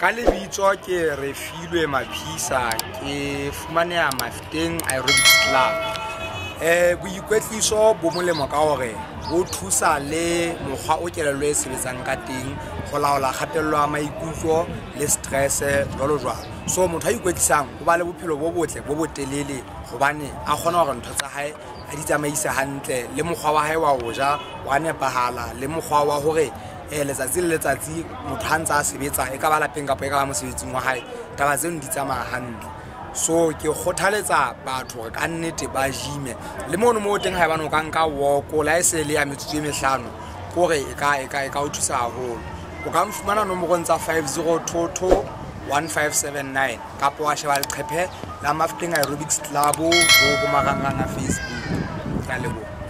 Ka lebitso ke Refilwe Maphisa ke fumaneha Mafikeng Aerobics Club. Boikwetliso bo molemo ka hore bo thusa le mokgwa o kelello e sebetsang ka teng go laola kgatello ya maikutlo le stress jwalo jwalo. So motho a ikwetlisang ho ba le bophelo bo botle bo botelele hobane a kgona hore ntho tsa hae a di tsamaise hantle le mokgwa wa hae wa ho ja wa nepahala le mokgwa wa hore letsatsi le letsatsi motho ha ntse a sebetsa e ka ba lapeng kapa e ka ba mosebetsing wa hae taba tseno di tsamaya hantle. So ke kgothaletsa batho hore ka nnete ba gym le mono mo teng ha ebane o ka nka walk la ese le ya metsotso e 5 kore e ka o thusa haholo. O ka mfumana nomorong tsa 5022 1579 kapa wa sheba leqephe la Mafikeng Aerobics Club go marangrang a Facebook. Ka leboha.